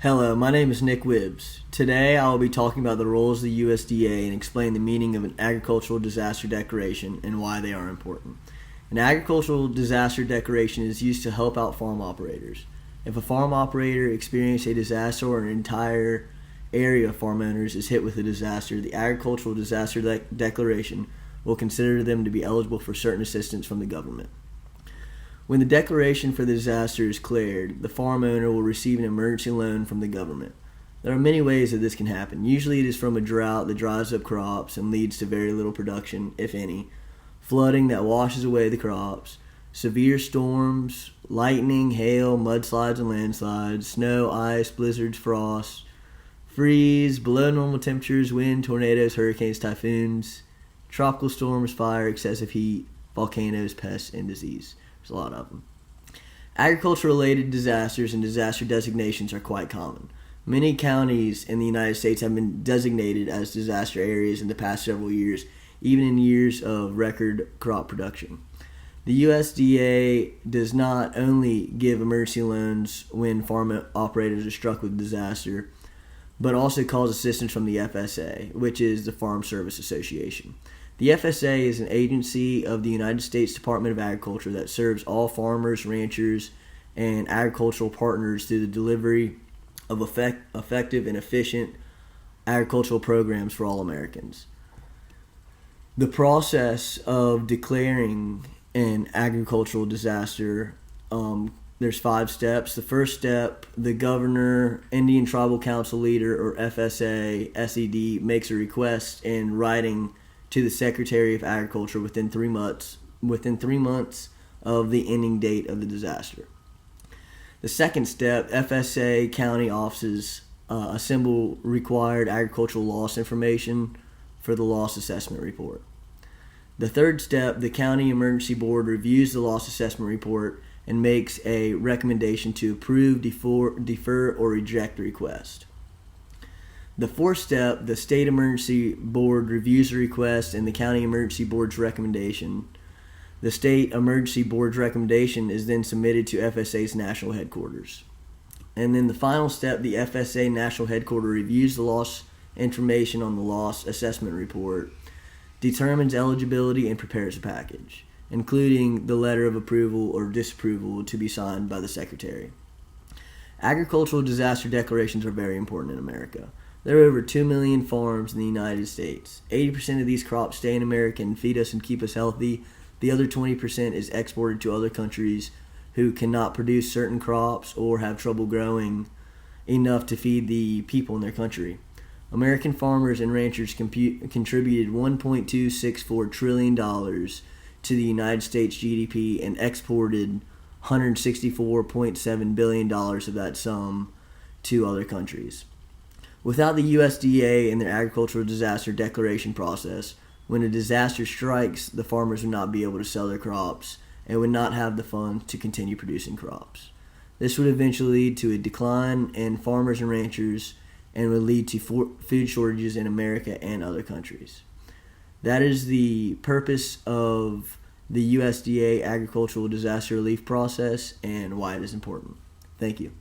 Hello, my name is Nick Wibbs. Today I will be talking about the roles of the USDA and explain the meaning of an agricultural disaster declaration and why they are important. An agricultural disaster declaration is used to help out farm operators. If a farm operator experiences a disaster or an entire area of farm owners is hit with a disaster, the agricultural disaster declaration will consider them to be eligible for certain assistance from the government. When the declaration for the disaster is cleared, the farm owner will receive an emergency loan from the government. There are many ways that this can happen. Usually it is from a drought that dries up crops and leads to very little production, if any, flooding that washes away the crops, severe storms, lightning, hail, mudslides and landslides, snow, ice, blizzards, frost, freeze, below normal temperatures, wind, tornadoes, hurricanes, typhoons, tropical storms, fire, excessive heat, volcanoes, pests, and disease. There's a lot of them. Agriculture-related disasters and disaster designations are quite common. Many counties in the United States have been designated as disaster areas in the past several years, even in years of record crop production. The USDA does not only give emergency loans when farm operators are struck with disaster, but also calls assistance from the FSA, which is the Farm Service Association. The FSA is an agency of the United States Department of Agriculture that serves all farmers, ranchers, and agricultural partners through the delivery of effective and efficient agricultural programs for all Americans. The process of declaring an agricultural disaster, there's 5 steps. The first step, the governor, Indian Tribal Council leader, or FSA, SED, makes a request in writing to the Secretary of Agriculture within 3 months of the ending date of the disaster. The second step, FSA county offices assemble required agricultural loss information for the loss assessment report. The third step, the county emergency board reviews the loss assessment report and makes a recommendation to approve, defer, or reject the request. The fourth step, the state emergency board reviews the request and the county emergency board's recommendation. The state emergency board's recommendation is then submitted to FSA's national headquarters. And then the final step, the FSA national headquarters reviews the loss information on the loss assessment report, determines eligibility, and prepares a package, including the letter of approval or disapproval to be signed by the secretary. Agricultural disaster declarations are very important in America. There are over 2 million farms in the United States. 80% of these crops stay in America and feed us and keep us healthy. The other 20% is exported to other countries who cannot produce certain crops or have trouble growing enough to feed the people in their country. American farmers and ranchers contributed $1.264 trillion to the United States GDP and exported $164.7 billion of that sum to other countries. Without the USDA and their agricultural disaster declaration process, when a disaster strikes, the farmers would not be able to sell their crops and would not have the funds to continue producing crops. This would eventually lead to a decline in farmers and ranchers and would lead to food shortages in America and other countries. That is the purpose of the USDA agricultural disaster relief process and why it is important. Thank you.